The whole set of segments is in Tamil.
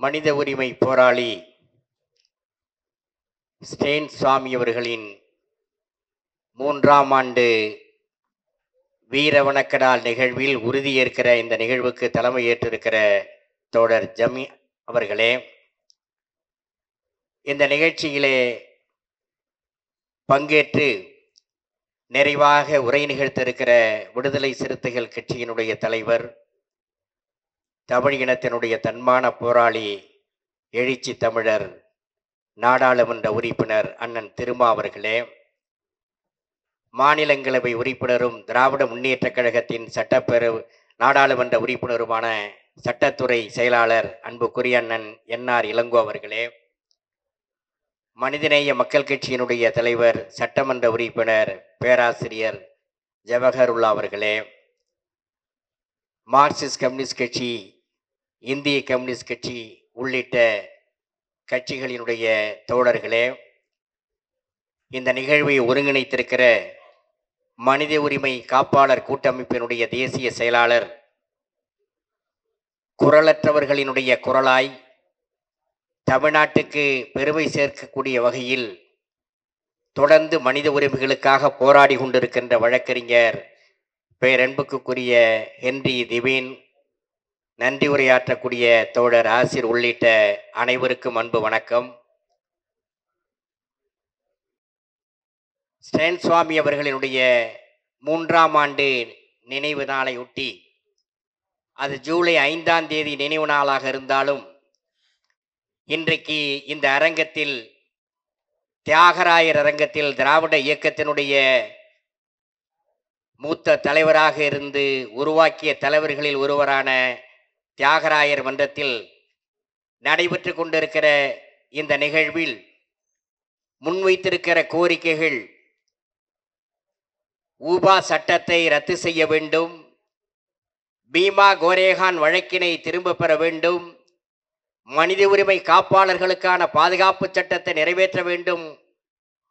மனித உரிமை போராளி ஸ்டேன் சுவாமி அவர்களின் 3ஆம் ஆண்டு வீரவணக்கடால் நிகழ்வில் உறுதியேற்கிற இந்த நிகழ்வுக்கு தலைமை ஏற்றிருக்கிற தோழர் ஜமி அவர்களே, இந்த நிகழ்ச்சியிலே பங்கேற்று நிறைவாக உரை நிகழ்த்திருக்கிற விடுதலை சிறுத்தைகள் கட்சியினுடைய தலைவர், தமிழ் இனத்தினுடைய தன்மான போராளி, எழுச்சி தமிழர், நாடாளுமன்ற உறுப்பினர் அண்ணன் திருமா அவர்களே, மாநிலங்களவை உறுப்பினரும் திராவிட முன்னேற்றக் கழகத்தின் நாடாளுமன்ற உறுப்பினருமான சட்டத்துறை செயலாளர் அன்புக்குரிய அண்ணன் என்ஆர் இளங்கோ அவர்களே, மனிதநேய மக்கள் கட்சியினுடைய தலைவர் சட்டமன்ற உறுப்பினர் பேராசிரியர் ஜவஹருல்லா அவர்களே, மார்க்சிஸ்ட் கம்யூனிஸ்ட் கட்சி, இந்திய கம்யூனிஸ்ட் கட்சி உள்ளிட்ட கட்சிகளினுடைய தோழர்களே, இந்த நிகழ்வை ஒருங்கிணைத்திருக்கிற மனித உரிமை காப்பாளர் கூட்டமைப்பினுடைய தேசிய செயலாளர், குரலற்றவர்களினுடைய குரலாய் தமிழ்நாட்டுக்கு பெருமை சேர்க்கக்கூடிய வகையில் தொடர்ந்து மனித உரிமைகளுக்காக போராடி கொண்டிருக்கின்ற வழக்கறிஞர் பேரன்புக்குரிய ஹென்றி திவேன், நன்றி உரையாற்றக்கூடிய தோழர் ஆசிர் உள்ளிட்ட அனைவருக்கும் அன்பு வணக்கம். ஸ்டேன் சுவாமி அவர்களினுடைய 3ஆம் ஆண்டு நினைவு நாளை ஒட்டி, அது ஜூலை 5ஆம் தேதி நினைவு நாளாக இருந்தாலும், இன்றைக்கு இந்த அரங்கத்தில், தியாகராயர் அரங்கத்தில், திராவிட இயக்கத்தினுடைய மூத்த தலைவராக இருந்து உருவாக்கிய தலைவர்களில் ஒருவரான தியாகராயர் மன்றத்தில் நடைபெற்று கொண்டிருக்கிற இந்த நிகழ்வில் முன்வைத்திருக்கிற கோரிக்கைகள், ஊபா சட்டத்தை ரத்து செய்ய வேண்டும், பீமா கோரேகான் வழக்கினை திரும்ப பெற வேண்டும், மனித உரிமை காப்பாளர்களுக்கான பாதுகாப்பு சட்டத்தை நிறைவேற்ற வேண்டும்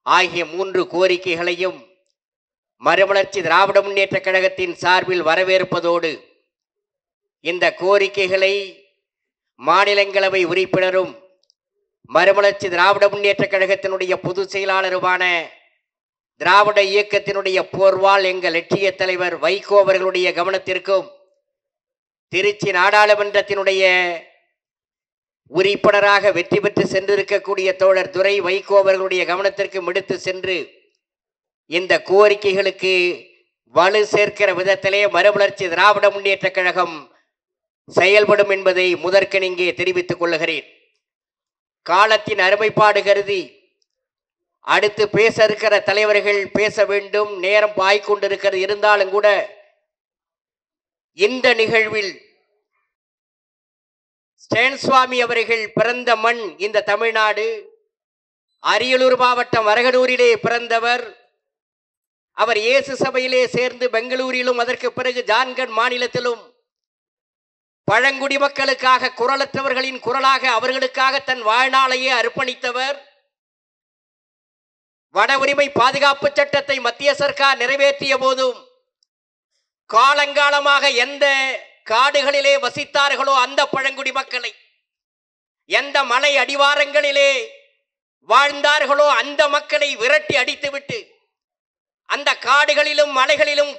ஆகிய 3 கோரிக்கைகளையும் மறுமலர்ச்சி திராவிட முன்னேற்ற கழகத்தின் சார்பில் வரவேற்பதோடு, இந்த கோரிக்கைகளை மாநிலங்களவை உறுப்பினரும் மறுமலர்ச்சி திராவிட முன்னேற்ற கழகத்தினுடைய பொதுச் செயலாளருமான திராவிட இயக்கத்தினுடைய போர்வால் எங்கள் லட்சிய தலைவர் வைகோ அவர்களுடைய கவனத்திற்கும், திருச்சி நாடாளுமன்றத்தினுடைய உறுப்பினராக வெற்றி பெற்று சென்றிருக்கக்கூடிய தோழர் துரை வைகோ அவர்களுடைய கவனத்திற்கும் எடுத்து சென்று இந்த கோரிக்கைகளுக்கு வலு சேர்க்கிற விதத்திலே மறுமலர்ச்சி திராவிட முன்னேற்ற கழகம் செயல்படும் என்பதை முதற்கண் இங்கே தெரிவித்துக் கொள்ளுகிறேன். காலத்தின் அருமைப்பாடு கருதி அடுத்து பேச இருக்கிற தலைவர்கள் பேச வேண்டும், நேரம் பாய்கொண்டிருக்கிறது. இருந்தாலும் கூட இந்த நிகழ்வில் ஸ்டேன் சுவாமி அவர்கள் பிறந்த மண் இந்த தமிழ்நாடு. அரியலூர் மாவட்டம் வரகனூரிலே பிறந்தவர். அவர் இயேசு சபையிலே சேர்ந்து பெங்களூரிலும் அதற்கு பிறகு ஜார்க்கண்ட் மாநிலத்திலும் பழங்குடி மக்களுக்காக, குரலற்றவர்களின் குரலாக, அவர்களுக்காக தன் வாழ்நாளையே அர்ப்பணித்தவர். வட உரிமை பாதுகாப்பு சட்டத்தை மத்திய சர்க்கார் நிறைவேற்றிய போதும் காலங்காலமாக எந்த காடுகளிலே வசித்தார்களோ அந்த பழங்குடி மக்களை, எந்த மலை அடிவாரங்களிலே வாழ்ந்தார்களோ அந்த மக்களை விரட்டி அடித்துவிட்டு, அந்த காடுகளிலும் மலைகளிலும்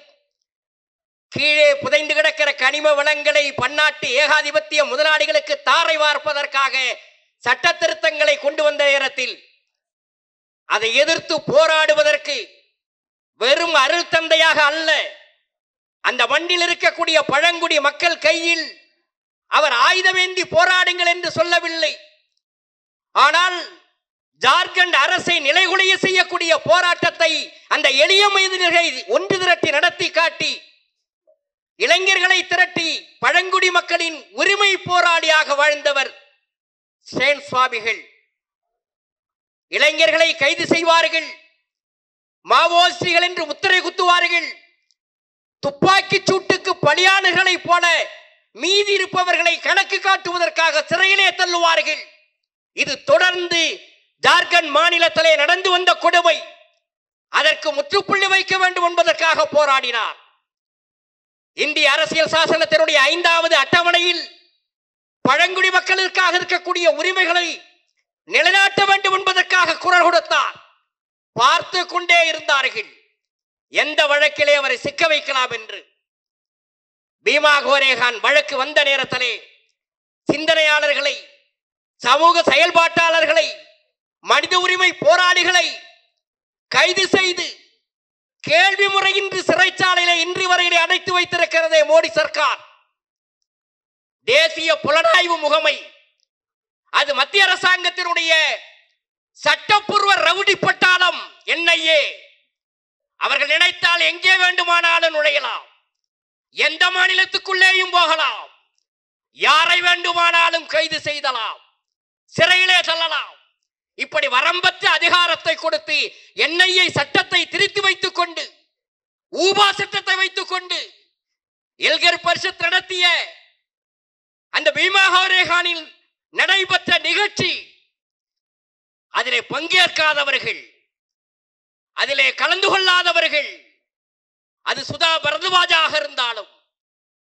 கீழே புதைந்து கிடக்கிற கனிம வளங்களை பன்னாட்டு ஏகாதிபத்திய முதலாளிகளுக்கு தாரை வார்ப்பதற்காக சட்ட திருத்தங்களை கொண்டு வந்த நேரத்தில் அதை எதிர்த்து போராடுவதற்கு வெறும் அருள் தந்தையாக அல்ல, அந்த மண்ணில் இருக்கக்கூடிய பழங்குடி மக்கள் கையில் அவர் ஆயுதமேந்தி போராடுங்கள் என்று சொல்லவில்லை. ஆனால் ஜார்க்கண்ட் அரசை நிலைகுலைய செய்யக்கூடிய போராட்டத்தை அந்த எளிய மனிதர்களை ஒன்று திரட்டி நடத்தி காட்டி, இளைஞர்களை திரட்டி பழங்குடி மக்களின் உரிமை போராளியாக வாழ்ந்தவர் ஸ்டேன் சுவாமிகள். இளைஞர்களை கைது செய்வார்கள், மாவோயிஸ்டுகள் என்று முத்திரை குத்துவார்கள், துப்பாக்கி சூட்டுக்கு பலியானர்களை போல மீதி இருப்பவர்களை கணக்கு காட்டுவதற்காக சிறையிலே தள்ளுவார்கள். இது தொடர்ந்து ஜார்க்கண்ட் மாநிலத்திலே நடந்து வந்த கொடுமை. அதற்கு முற்றுப்புள்ளி வைக்க வேண்டும் என்பதற்காக போராடினார். இந்திய அரசியல் சாசனத்தினுடைய 5வது அட்டவணையில் பழங்குடி மக்களுக்காக இருக்கக்கூடிய உரிமைகளை நிலைநாட்ட வேண்டும் என்பதற்காக குரல் கொடுத்தார். பார்த்து கொண்டே இருந்தார்கள் எந்த வழக்கிலே அவரை சிக்க வைக்கலாம் என்று. பீமா கோரேகான் வழக்கு வந்த நேரத்திலே சிந்தனையாளர்களை, சமூக செயல்பாட்டாளர்களை, மனித உரிமை போராளிகளை கைது செய்து கேள்வி முறையின்றி சிறைச்சாலையிலே இன்று வரையிலே அடைத்து வைத்திருக்கிறதே மோடி சர்க்கார். தேசிய புலனாய்வு முகமை, அது மத்திய அரசாங்கத்தினுடைய சட்டப்பூர்வ ரவுடி பட்டாளம் NIA. அவர்கள் நினைத்தால் எங்கே வேண்டுமானாலும் நுழையலாம், எந்த மாநிலத்துக்குள்ளேயும் போகலாம், யாரை வேண்டுமானாலும் கைது செய்தலாம், சிறையிலே செல்லலாம். இப்படி வரம்பற்ற அதிகாரத்தை கொடுத்து NIA சட்டத்தை திருத்தி வைத்துக் கொண்டு, ஊபா சட்டத்தை வைத்துக் கொண்டு எல்கர் பரிஷத் நடத்திய அந்த பீமா கோரேகானில் நடைபெற்ற நிகழ்ச்சி, அதிலே பங்கேற்காதவர்கள், அதிலே கலந்து கொள்ளாதவர்கள், அது சுதா பரத்வாஜாக இருந்தாலும்,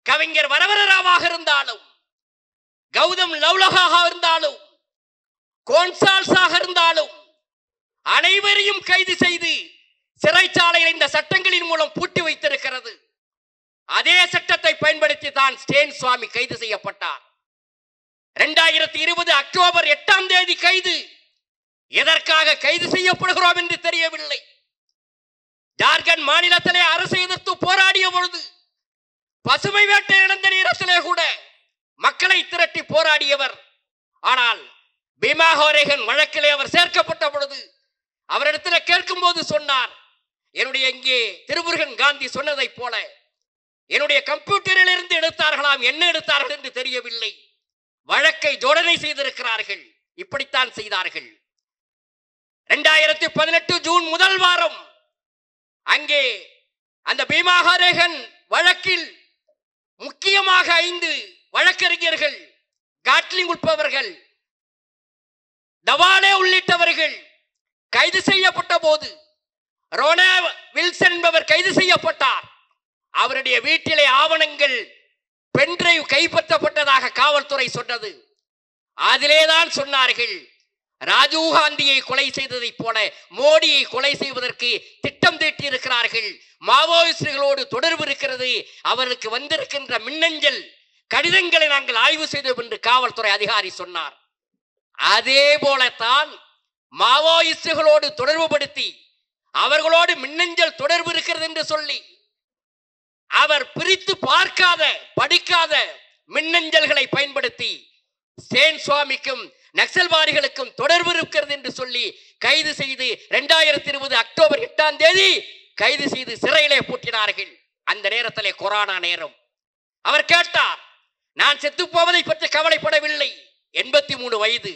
கவிஞர் வரவரராவாக இருந்தாலும், கௌதம் லவ்லகாக இருந்தாலும், கோன்சால்ஸாக இருந்தாலும், அனைவரையும் கைது செய்து சிறைச்சாலையில் இந்த சட்டங்களின் மூலம் பூட்டி வைத்திருக்கிறது. அதே சட்டத்தை பயன்படுத்தி தான் ஸ்டேன் சுவாமி கைது செய்யப்பட்டார். 2020 அக்டோபர் 8ஆம் தேதி கைது. எதற்காக கைது செய்யப்படுகிறோம் என்று தெரியவில்லை. ஜார்க்கண்ட் மாநிலத்திலே அரசை எதிர்த்து போராடிய பொழுது, பசுமை வேட்டை நடந்த நேரத்திலே கூட மக்களை திரட்டி போராடியவர். ஆனால் பீமா கோரேகான் வழக்கிலே அவர் சேர்க்கப்பட்ட பொழுது அவரிடத்தில் கேட்கும் போது சொன்னார், என்னுடைய இங்கே திருமுருகன் காந்தி சொன்னதை போல என்னுடைய கம்ப்யூட்டரில் இருந்து எடுத்தார்களாம், என்ன எடுத்தார்கள் என்று தெரியவில்லை, வழக்கை ஜோடனை செய்திருக்கிறார்கள். இப்படித்தான் செய்தார்கள். 2018 ஜூன் முதல் வாரம் அங்கே அந்த பீமா கோரேகான் வழக்கில் முக்கியமாக 5 வழக்கறிஞர்கள், காட்லிங் உட்பவர்கள், தவாலே உள்ளிட்டவர்கள் கைது செய்யப்பட்ட போது ரோனா வில்சன் என்பவர் கைது செய்யப்பட்டார். அவருடைய வீட்டிலே ஆவணங்கள், பென்டிரைவ் கைப்பற்றப்பட்டதாக காவல்துறை சொன்னது. அதிலேதான் சொன்னார்கள், ராஜீவ் காந்தியை கொலை செய்ததை போல மோடியை கொலை செய்வதற்கு திட்டம் தீட்டி இருக்கிறார்கள், மாவோயிஸ்டுகளோடு தொடர்பு இருக்கிறது, அவருக்கு வந்திருக்கின்ற மின்னஞ்சல் கடிதங்களை நாங்கள் ஆய்வு செய்தோம் என்று காவல்துறை அதிகாரி சொன்னார். அதே போலத்தான் மாவோயிஸ்டுகளோடு தொடர்பு படுத்தி அவர்களோடு மின்னஞ்சல் தொடர்பு இருக்கிறது என்று சொல்லி அவர் பிரித்து பார்க்காத, படிக்காத மின்னஞ்சல்களை பயன்படுத்தி ஸ்டேன் சுவாமிக்கும் நக்சல்வாதிகளுக்கும் தொடர்பு இருக்கிறது என்று சொல்லி கைது செய்து 2020 அக்டோபர் 8ஆம் தேதி கைது செய்து சிறையிலே பூட்டினார்கள். அந்த நேரத்திலே கொரோனா நேரம். அவர் கேட்டார், நான் செத்து போவதை பற்றி கவலைப்படவில்லை, 83 வயது,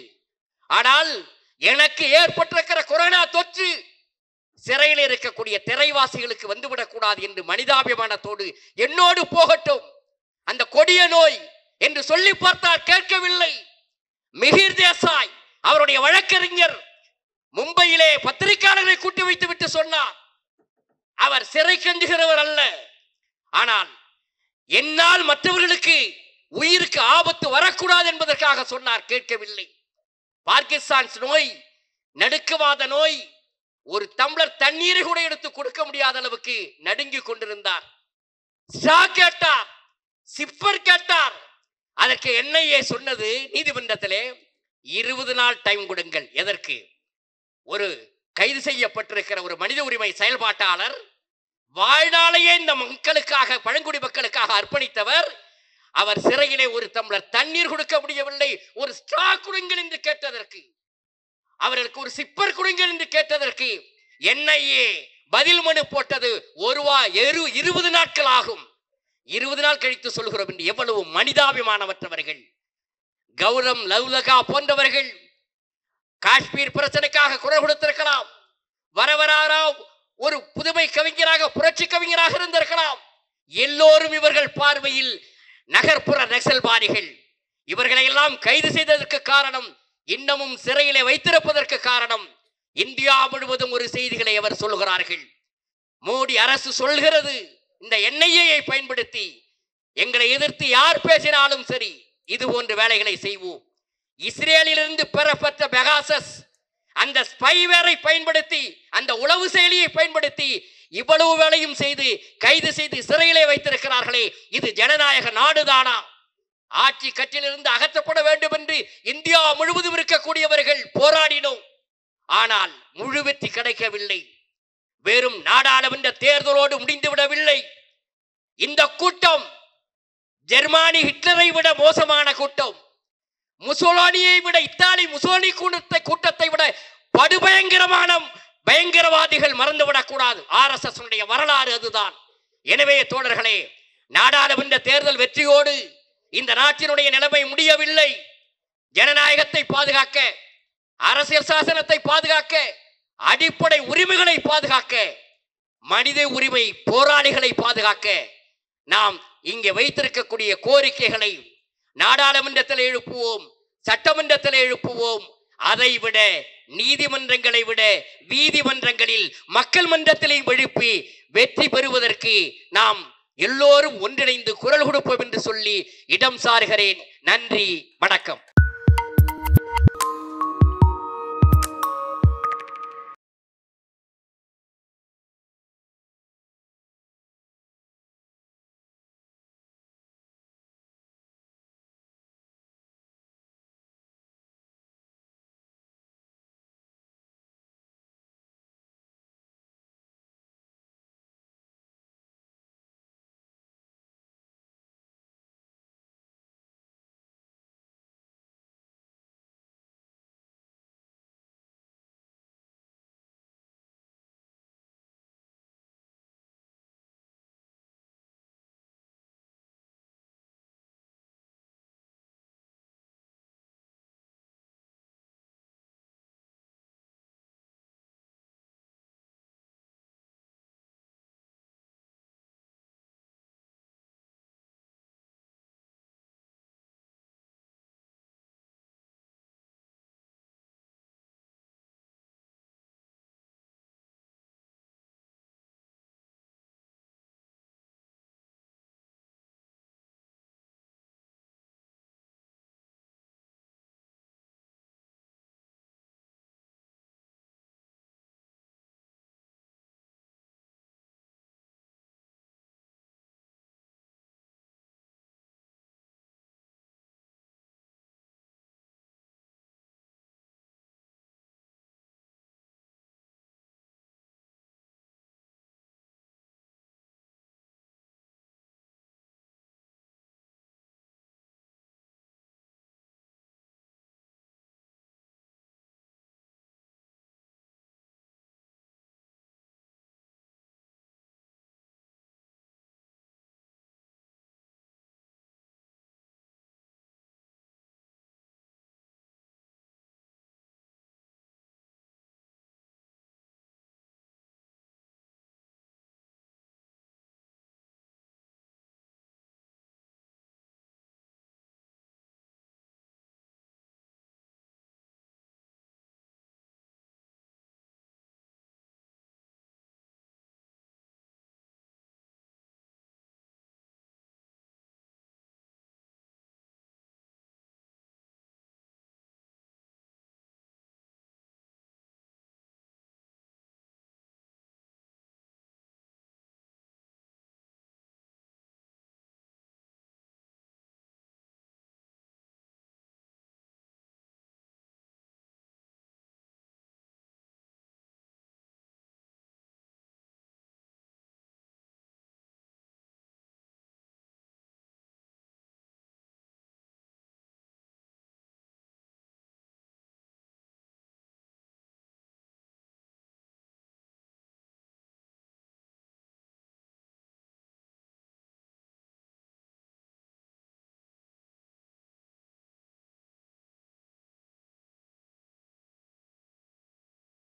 ஆனால் எனக்கு ஏற்பட்டிருக்கிற கொரோனா தொற்று சிறையில் இருக்கக்கூடிய திரைவாசிகளுக்கு வந்துவிடக் கூடாது என்று மனிதாபிமானத்தோடு என்னோடு போகட்டும், அந்த கொடிய நோய் என்று சொல்லி பார்த்தார். கேட்கவில்லை. மிகிர் தேசாய் அவருடைய வழக்கறிஞர் மும்பையிலே பத்திரிகையாளர்களை கூட்டி வைத்து விட்டு சொன்னார், அவர் சிறை கஞ்சுகிறவர் அல்ல, ஆனால் என்னால் மற்றவர்களுக்கு உயிருக்கு ஆபத்து வரக்கூடாது என்பதற்காக சொன்னார். கேட்கவில்லை. பார்க்கின்சன்ஸ் நோய், நடுக்குவாத நோய், ஒரு டம்ளர் தண்ணீரை கூட எடுத்து கொடுக்க முடியாத அளவுக்கு நடுங்கிக் கொண்டிருந்தார். கேட்டார், சிப்பர் கேட்டார். அதற்கு NIA சொன்னது நீதிமன்றத்திலே 20 நாள் டைம் கொடுங்கள். எதற்கு? ஒரு கைது செய்யப்பட்டிருக்கிற ஒரு மனித உரிமை செயல்பாட்டாளர், வாழ்நாளையே இந்த மக்களுக்காக, பழங்குடி மக்களுக்காக அர்ப்பணித்தவர், அவர் சிறையிலே ஒரு டம்ளர் தண்ணீர் கொடுக்க முடியவில்லை. ஒரு ஸ்ட்ரா கொடுங்கள் என்று கேட்டதற்கு, அவர்களுக்கு ஒரு சிப்பர் கொடுங்கள் என்று கேட்டதற்கு NIA பதில் மனு போட்டது 20 நாட்கள் ஆகும். 20 நாள் கழித்து சொல்கிறோம் என்று. எவ்வளவு மனிதாபிமானமற்றவர்கள்! கௌதம் லவ்லகா போன்றவர்கள் காஷ்மீர் பிரச்சனைக்காக குரல் கொடுத்திருக்கலாம். வரவராராவ் ஒரு புதுமை கவிஞராக, புரட்சி கவிஞராக இருந்திருக்கலாம். எல்லோரும் இவர்கள் பார்வையில் நகர்ப்புற நக்சல்வாதிகள். இவர்களை எல்லாம் கைது செய்ததற்கு காரணம், இன்னமும் சிறையிலே வைத்திருப்பதற்கு காரணம், இந்தியா முழுவதும் ஒரு செய்திகளை அவர் சொல்கிறார்கள். மோடி அரசு சொல்கிறது, இந்த NIA பயன்படுத்தி எங்களை எதிர்த்து யார் பேசினாலும் சரி, இது போன்ற வேலைகளை செய்வோம். இஸ்ரேலிலிருந்து பெறப்பட்ட பெகாசஸ் அந்த ஸ்பைவேரை பயன்படுத்தி, அந்த உளவு செயலியை பயன்படுத்தி இவ்வளவு வேலையும் செய்து கைது செய்து சிறையிலே வைத்திருக்கிறார்களே, இது ஜனநாயக நாடுதானா? ஆட்சி கட்சியிலிருந்து அகற்றப்பட வேண்டும் என்று இந்தியா முழுவதும் இருக்கக்கூடியவர்கள் போராடினோம். ஆனால் முழு வெற்றி கிடைக்கவில்லை. வெறும் நாடாளுமன்ற தேர்தலோடு முடிந்துவிடவில்லை. இந்த கூட்டம் ஜெர்மானி ஹிட்லரை விட மோசமான கூட்டம், முசோலினியை விட, இத்தாலி முசோலினி கூட்டத்தை விட படுபயங்கரமான பயங்கரவாதிகள். மறந்துவிடக் கூடாது. RSS வரலாறு அதுதான். எனவே தோழர்களே, நாடாளுமன்ற தேர்தல் வெற்றியோடு இந்த நாட்டினுடைய நிலைமை முடியவில்லை. ஜனநாயகத்தை பாதுகாக்க, அரசியல் சாசனத்தை பாதுகாக்க, அடிப்படை உரிமைகளை பாதுகாக்க, மனித உரிமை போராளிகளை பாதுகாக்க நாம் இங்கே வைத்திருக்கக்கூடிய கோரிக்கைகளை நாடாளுமன்றத்தில் எழுப்புவோம், சட்டமன்றத்தில் எழுப்புவோம். அதை விட நீதிமன்றங்களை விட நீதிமன்றங்களில் மக்கள் மன்றத்திலையும் எழுப்பி வெற்றி பெறுவதற்கு நாம் எல்லோரும் ஒன்றிணைந்து குரல் கொடுப்போம் என்று சொல்லி இடம் சாருகிறேன். நன்றி, வணக்கம்.